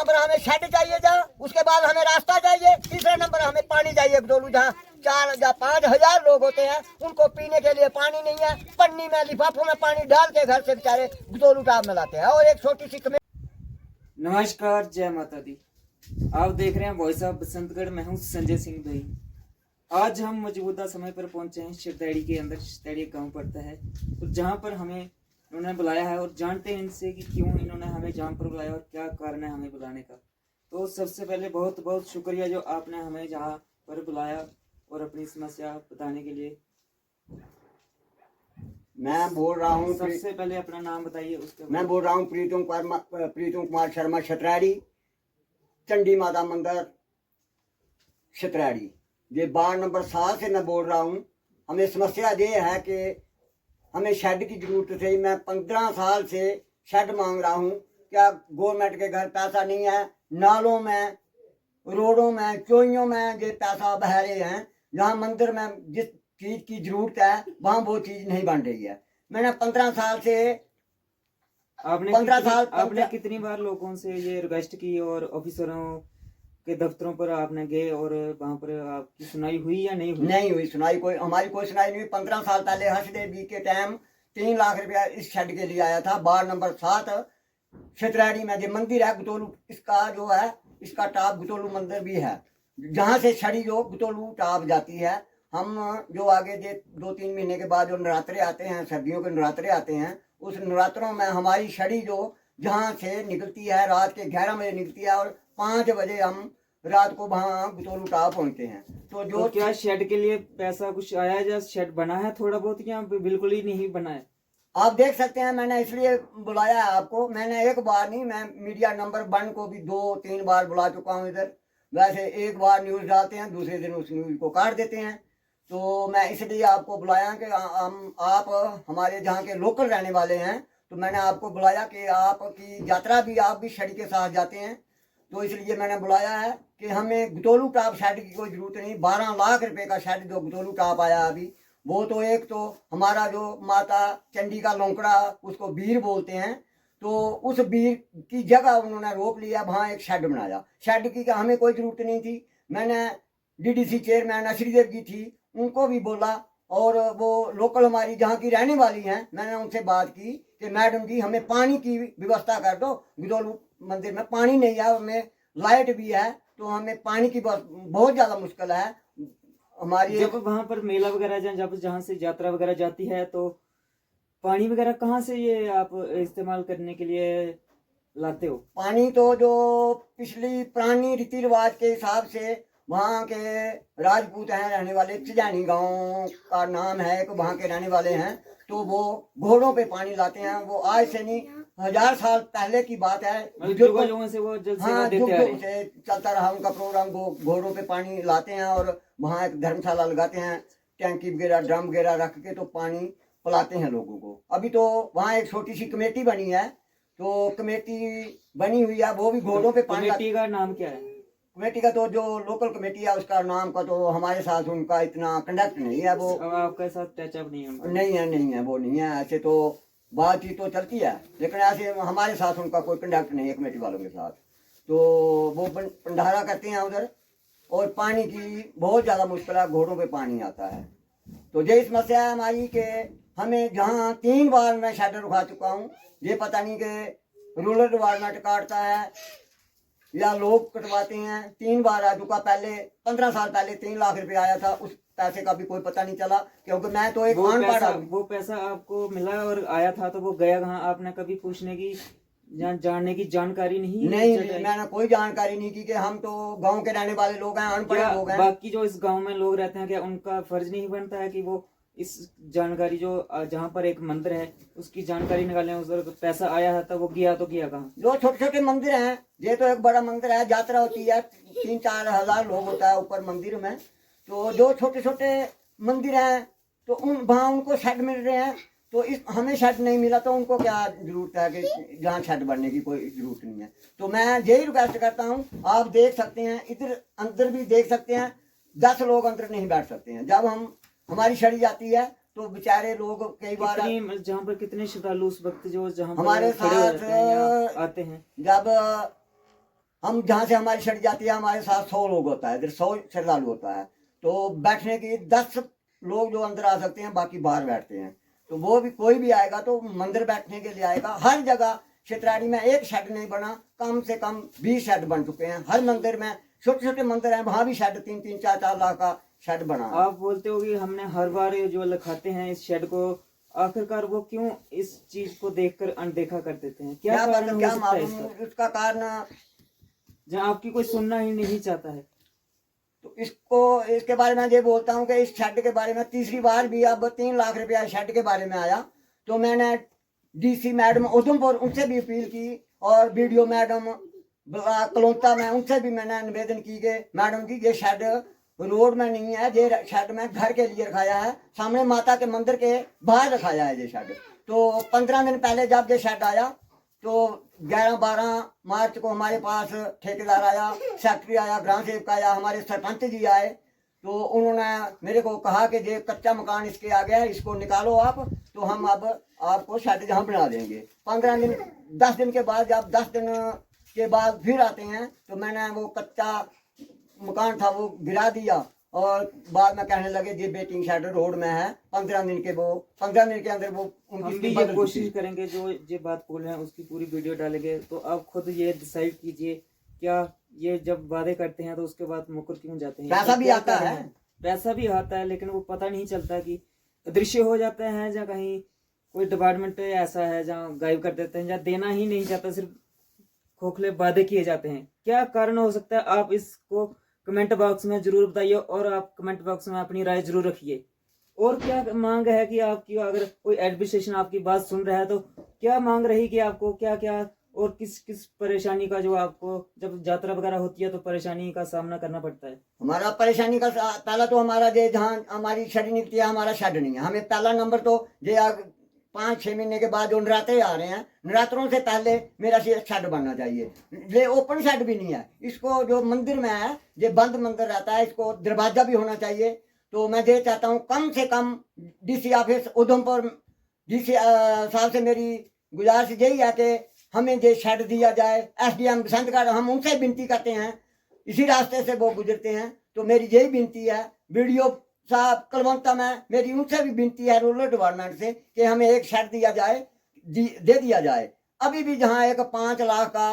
Number हमें shade चाहिए जहाँ, उसके बाद हमें रास्ता चाहिए, तीसरा नंबर हमें पानी चाहिए गदोलू, जहाँ 4 या 5,000 लोग होते हैं, उनको पीने के लिए पानी नहीं है। पन्नी में लिफाफों में पानी डाल के घर से बेचारे गदोलू टाप में लाते हैं। और एक छोटी सी नमस्कार, जय माता दी। आप देख रहे हैं वॉइस ऑफ बसंतगढ़। मैं हूं संजय सिंह भाई। आज हम मौजूदा समय पर पहुंचे हैं शिरदैड़ी के अंदर। शिरदैड़ी गांव पड़ता है और जहां पर हमें इन्होंने बुलाया है और जानते हैं इनसे कि क्यों इन्होंने हमें जहां पर बुलाया और क्या कारण है हमें बुलाने का। तो सबसे पहले बहुत बहुत शुक्रिया जो आपने हमें जहाँ पर बुलाया और अपनी समस्या बताने के लिए। मैं बोल रहा हूँ, सबसे पहले अपना नाम बताइए। उसके मैं बोल रहा हूँ प्रीतम कुमार शर्मा शतरैड़ी, चंडी माता मंदिर शतरैड़ी। ये वार्ड नंबर 7 से मैं बोल रहा हूँ। हमें समस्या ये है कि हमें शेड की जरूरत थी। मैं 15 साल से शेड मांग रहा हूँ। क्या गवर्नमेंट के घर पैसा नहीं है? नालों में, रोडों में, चोइयों में ये पैसा बह रहे हैं। जहाँ मंदिर में जिस चीज की जरूरत है वहाँ वो चीज नहीं बन रही है। मैंने 15 साल से आपने कितनी बार लोगों से ये रिक्वेस्ट की और ऑफिसरों के दफ्तरों पर आपने गए और वहां पर आपकी सुनाई हुई या नहीं हुई? नहीं हुई सुनाई, हमारी कोई सुनाई नहीं हुई। 15 साल पहले हर्षदेव के टाइम 3 लाख रुपया इस शेड के लिए आया था। वार्ड नंबर 7 शतरैड़ी में जो मंदिर है गुतोलू, इसका जो है इसका टाप गुतोलू मंदिर भी है, जहाँ से छड़ी जो गुतोलू टाप जाती है। हम जो आगे 2-3 महीने के बाद जो नवरात्रे आते हैं, सर्दियों के नवरात्रे आते हैं, उस नवरात्रों में हमारी छड़ी जो जहाँ से निकलती है रात के 11 बजे निकलती है और 5 बजे हम रात को वहाँ गुतोलू टाप पहुँचते हैं। तो क्या शेड के लिए पैसा कुछ आया है? जब शेड बना है थोड़ा बहुत या बिल्कुल ही नहीं बना है? आप देख सकते हैं, मैंने इसलिए बुलाया है आपको। मैंने एक बार नहीं, मैं मीडिया नंबर 1 को भी 2-3 बार बुला चुका हूँ इधर। वैसे एक बार न्यूज़ डालते हैं, दूसरे दिन उस न्यूज़ को काट देते हैं। तो मैं इसलिए आपको बुलाया कि आप हमारे जहाँ के लोकल रहने वाले हैं, तो मैंने आपको बुलाया कि आपकी यात्रा भी आप भी शेड के साथ जाते हैं। तो इसलिए मैंने बुलाया है कि हमें गुतोलू टाप शेड की कोई ज़रूरत नहीं। 12 लाख रुपए का शेड जो गुतोलू टाप आया अभी, वो तो एक तो हमारा जो माता चंडी का लौंकड़ा, उसको बीर बोलते हैं, तो उस बीर की जगह उन्होंने रोक लिया, वहाँ एक शेड बनाया। शेड की हमें कोई ज़रूरत नहीं थी। मैंने डीडीसी चेयरमैन अश्रीदेव जी थी, उनको भी बोला, और वो लोकल हमारी जहाँ की रहने वाली हैं, मैंने उनसे बात की कि मैडम जी हमें पानी की व्यवस्था कर दो। गुदोलू मंदिर में पानी नहीं है, हमें लाइट भी है, तो हमें पानी की बहुत ज़्यादा मुश्किल है हमारी। जब वहां पर मेला वगैरह जब जहाँ से यात्रा वगैरह जाती है तो पानी वगैरह कहाँ से ये आप इस्तेमाल करने के लिए लाते हो? पानी तो जो पिछली पुरानी रीति रिवाज के हिसाब से वहाँ के राजपूत हैं रहने वाले, चिजानी गांव का नाम है एक, वहाँ के रहने वाले हैं, तो वो घोड़ों पे पानी लाते हैं। वो आज से नहीं, 1000 साल पहले की बात है। बुजुर्गों से वो जल सेवा देते आ रहे हैं। से चलता रहा उनका प्रोग्राम। वो घोड़ों पे पानी लाते हैं और वहाँ एक धर्मशाला लगाते हैं, टैंकी वगैरह ड्रम वगैरह रख के तो पानी पिलाते हैं लोगों को। अभी तो वहाँ एक छोटी सी कमेटी बनी है, तो कमेटी बनी हुई है, वो भी घोड़ों पे पानी। कमेटी का नाम क्या है? कमेटी का तो जो लोकल कमेटी है उसका नाम का तो हमारे साथ उनका इतना कंडक्ट नहीं है। वो आपके साथ टचअप नहीं है उनका? नहीं है, वो नहीं है। ऐसे तो बातचीत तो चलती है, लेकिन ऐसे हमारे साथ उनका कोई कंडक्ट नहीं है कमेटी वालों के साथ। तो वो भंडारा करते हैं उधर, और पानी की बहुत ज़्यादा मुश्किल है, घोड़ों पे पानी आता है। तो यही समस्या है हमारी कि हमें जहाँ 3 बार मैं शेड उठा चुका हूँ, ये पता नहीं कि रूरल डिपार्टमेंट काटता है या लोग कटवाते हैं। 3 बार आ चुका। पहले 15 साल पहले 3 लाख रुपए आया था, उस पैसे का भी कोई पता नहीं चला, क्योंकि मैं तो एक अनपढ़ आदमी। वो पैसा आपको मिला और आया था तो वो गया कहाँ? आपने कभी पूछने की जानने की जानकारी नहीं? मैंने कोई जानकारी नहीं की कि हम तो गांव के रहने वाले लोग हैं, अनपढ़ लोग हैं। बाकी जो इस गांव में लोग रहते हैं, क्या उनका फर्ज नहीं बनता है कि वो इस जानकारी जो जहाँ पर एक मंदिर है उसकी जानकारी निकालें? उधर पैसा आया है तो वो गया तो गया कहाँ? जो छोटे छोटे मंदिर हैं, ये तो एक बड़ा मंदिर है, यात्रा होती है, 3-4 हजार लोग होता है ऊपर मंदिर में। तो जो छोटे छोटे मंदिर हैं तो वहाँ उनको शेड मिल रहे हैं, तो इस हमें शेड नहीं मिला, तो उनको क्या जरूरत है कि जहाँ शेड बनने की कोई जरूरत नहीं है। तो मैं यही रिक्वेस्ट करता हूँ, आप देख सकते हैं इधर अंदर भी देख सकते हैं, 10 लोग अंदर नहीं बैठ सकते हैं। जब हमारी छड़ी जाती है तो बेचारे लोग कई बार जहाँ पर कितने श्रद्धालु उस वक्त जो जहाँ हमारे साथ आते हैं, जब हम जहाँ से हमारी शेड जाती है, हमारे साथ 100 लोग होता है, इधर 100 श्रद्धालु होता है, तो बैठने की 10 लोग जो अंदर आ सकते हैं, बाकी बाहर बैठते हैं। तो वो भी कोई भी आएगा तो मंदिर बैठने के लिए आएगा। हर जगह क्षेत्राड़ी में एक शेड नहीं बना, कम से कम 20 शेड बन चुके हैं। हर मंदिर में, छोटे छोटे मंदिर हैं, वहाँ भी शेड 3-3, 4-4 लाख का शेड बना है। आप बोलते हो कि हमने हर बार ये जो लिखाते हैं इस शेड को, आखिरकार वो क्यों इस चीज को देखकर अनदेखा कर देते हैं? क्या कारण हो क्या सकता है मालूम इसका, उसका कारण। जहाँ आपकी कोई सुनना ही नहीं चाहता है? तो इसके बारे में ये बोलता हूँ कि इस शेड के बारे में तीसरी बार भी अब 3 लाख रुपया शेड के बारे में आया, तो मैंने डीसी मैडम उधमपुर उनसे भी अपील की, और बीडीओ मैडम कलौता में उनसे भी मैंने निवेदन की कि मैडम जी ये शेड रोड में नहीं है, ये शेड में घर के लिए रखाया है, सामने माता के मंदिर के बाहर रखाया है ये शेड। तो 15 दिन पहले जब ये शेड आया तो 11-12 मार्च को हमारे पास ठेकेदार आया, सेक्रेटरी आया, ग्राम सेवक आया, हमारे सरपंच जी आए। तो उन्होंने मेरे को कहा कि ये कच्चा मकान इसके आ गया है, इसको निकालो आप, तो हम अब आपको शेड जहाँ बना देंगे। 15 दिन 10 दिन के बाद, जब 10 दिन के बाद फिर आते हैं, तो मैंने वो कच्चा मकान था वो गिरा दिया, और बाद में कहने लगे ये बेटिंग शेड रोड में है। 15 दिन के अंदर वो हम भी ये कोशिश करेंगे, जो ये बात बोल रहे हैं उसकी पूरी वीडियो डालेंगे, तो आप खुद ये डिसाइड कीजिए, क्या ये जब वादे करते हैं तो उसके बाद मुकर क्यों जाते हैं? पैसा भी आता है, पैसा भी आता है, लेकिन वो पता नहीं चलता कि अदृश्य हो जाते हैं, या कहीं कोई डिपार्टमेंट ऐसा है जहाँ गायब कर देते हैं, या देना ही नहीं चाहता, सिर्फ खोखले वादे किए जाते हैं। क्या कारण हो सकता है? आप इसको कमेंट बॉक्स में जरूर बताइए, और आप कमेंट बॉक्स में अपनी राय जरूर रखिए। और क्या मांग है कि आपकी, अगर कोई एडमिनिस्ट्रेशन आपकी बात सुन रहा है तो क्या मांग रही कि आपको क्या क्या और किस किस परेशानी का, जो आपको जब यात्रा वगैरह होती है तो परेशानी का सामना करना पड़ता है? हमारा परेशानी का पहला तो हमारा जो जहाँ हमारी शेड निकलती है, हमारा शेड नहीं है। हमें पहला नंबर तो ये 5-6 महीने के बाद जो नवरात्रे आ रहे हैं, नवरात्रों से पहले मेरा शेड बनना चाहिए। ये ओपन शेड भी नहीं है, इसको जो मंदिर में है ये बंद मंदिर रहता है, इसको दरवाजा भी होना चाहिए। तो मैं ये चाहता हूँ कम से कम डीसी ऑफिस उधमपुर, डीसी साहब से मेरी गुजारिश यही है कि हमें ये शेड दिया जाए। एसडीएम बसंतगढ़, हम उनसे विनती करते हैं, इसी रास्ते से वो गुजरते हैं, तो मेरी यही विनती है। वीडियो साहब कलवंता में मेरी उनसे भी विनती है, रूरल डिपार्टमेंट से, कि हमें एक शेड दिया जाए, दे दिया जाए। अभी भी जहाँ एक 5 लाख का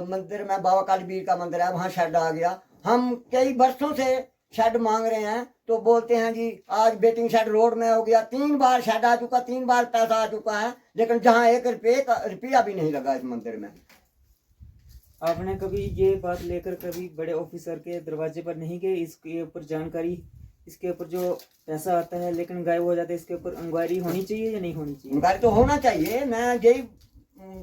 मंदिर में बाबा कालीवीर का मंदिर है, वहाँ शेड आ गया। हम कई वर्षों से शेड मांग रहे हैं, तो बोलते हैं जी आज बेटिंग शेड रोड में हो गया। 3 बार शेड आ चुका, 3 बार पैसा आ चुका है, लेकिन जहाँ 1 रुपया भी नहीं लगा इस मंदिर में। आपने कभी ये बात लेकर कभी बड़े ऑफिसर के दरवाजे पर नहीं गए, इसके ऊपर जानकारी, इसके ऊपर जो पैसा आता है लेकिन गायब हो जाता है, इसके ऊपर इंक्वायरी होनी चाहिए या नहीं होनी चाहिए? इंक्वायरी तो होना चाहिए। मैं यही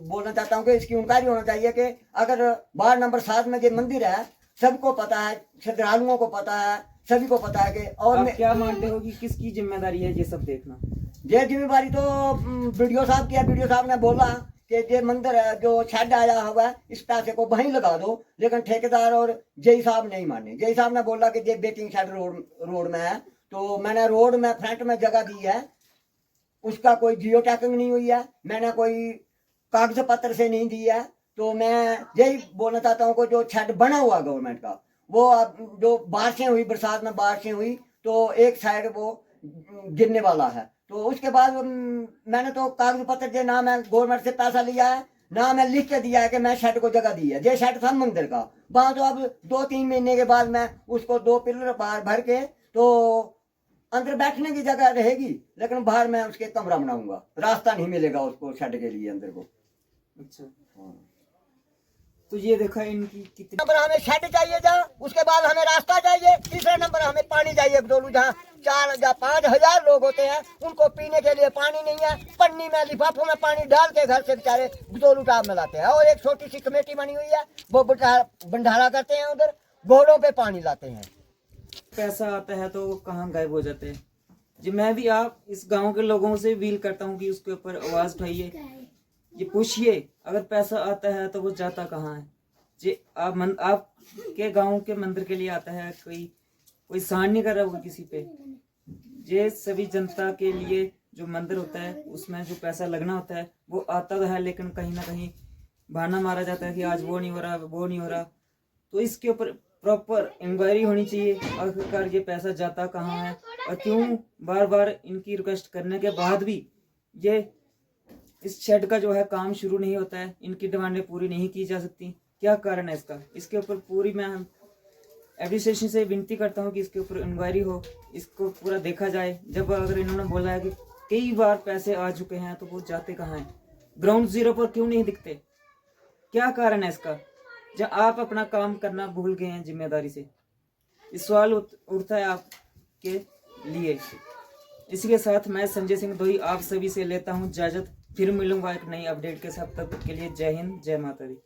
बोलना चाहता हूँ कि इसकी इंक्वायरी होना चाहिए कि अगर वार्ड नंबर 7 में जो मंदिर है, सबको पता है, श्रद्धालुओं को पता है, सभी को पता है कि, और आप क्या मानते हो कि किसकी जिम्मेदारी है ये सब देखना? ये जिम्मेदारी तो वीडियो साहब की है। वीडियो साहब ने बोला कि ये मंदिर है, जो शेड आया हुआ है, इस पैसे को वहीं लगा दो, लेकिन ठेकेदार और जय साहब नहीं माने। जय साहब ने बोला कि ये बेटिंग शेड रोड में है, तो मैंने रोड में फ्रंट में जगह दी है, उसका कोई जियो टैगिंग नहीं हुई है, मैंने कोई कागज पत्र से नहीं दी है। तो मैं यही बोलना चाहता हूँ कि जो शेड बना हुआ गवर्नमेंट का, वो अब जो बारिशें हुई, बरसात में बारिशें हुई, तो एक साइड वो गिरने वाला है। तो उसके बाद मैंने तो कागज पत्र के ना मैं गवर्नमेंट से पैसा लिया है, ना मैं लिख के दिया है कि मैं शेड को जगह दी है। ये शेड था मंदिर का, वहां तो अब 2-3 महीने के बाद मैं उसको 2 पिलर बाहर भर के, तो अंदर बैठने की जगह रहेगी, लेकिन बाहर मैं उसके कमरा बनाऊंगा, रास्ता नहीं मिलेगा उसको शेड के लिए अंदर को। अच्छा, तो ये देखा इनकी कितनी नंबर हमें शेड चाहिए जहाँ, उसके बाद हमें रास्ता चाहिए। तीसरा नंबर हमें पानी चाहिए। बदोलू जहाँ 4 या 5 हजार लोग होते हैं, उनको पीने के लिए पानी नहीं है। पन्नी में लिफाफों में पानी डाल के घर से बेचारे बदोलू टाप में लाते हैं, और एक छोटी सी कमेटी बनी हुई है, वो भंडारा करते हैं, उधर घोड़ों पे पानी लाते हैं। पैसा आता है तो वो कहाँ गायब हो जाते हैं? जी, मैं भी आप इस गांव के लोगों से अपील करता हूँ कि उसके ऊपर आवाज उठाइए, ये पूछिए अगर पैसा आता है तो वो जाता कहाँ है। जी, आप के गांव के मंदिर के लिए आता है, कोई सहन नहीं कर रहा होगा किसी पे। ये सभी जनता के लिए जो मंदिर होता है उसमें जो पैसा लगना होता है वो आता तो है, लेकिन कहीं ना कहीं बहाना मारा जाता है कि आज वो नहीं हो रहा, वो नहीं हो रहा। तो इसके ऊपर प्रॉपर इंक्वायरी होनी चाहिए, आखिरकार ये पैसा जाता कहाँ है और क्यों बार बार इनकी रिक्वेस्ट करने के बाद भी ये इस शेड का जो है काम शुरू नहीं होता है, इनकी डिमांडें पूरी नहीं की जा सकती। क्या कारण है इसका? इसके ऊपर पूरी मैं एडमिनिस्ट्रेशन से विनती करता हूँ कि इसके ऊपर इंक्वायरी हो, इसको पूरा देखा जाए। जब अगर इन्होंने बोला है कि कई बार पैसे आ चुके हैं तो वो जाते कहाँ हैं? ग्राउंड जीरो पर क्यों नहीं दिखते? क्या कारण है इसका? जब आप अपना काम करना भूल गए हैं जिम्मेदारी से, इस सवाल उठता है आपके लिए। इसी के साथ मैं संजय सिंह दोई आप सभी से लेता हूँ इजाजत। फिर मिलूंगा एक नई अपडेट के साथ, तब तक के लिए जय हिंद, जय माता दी।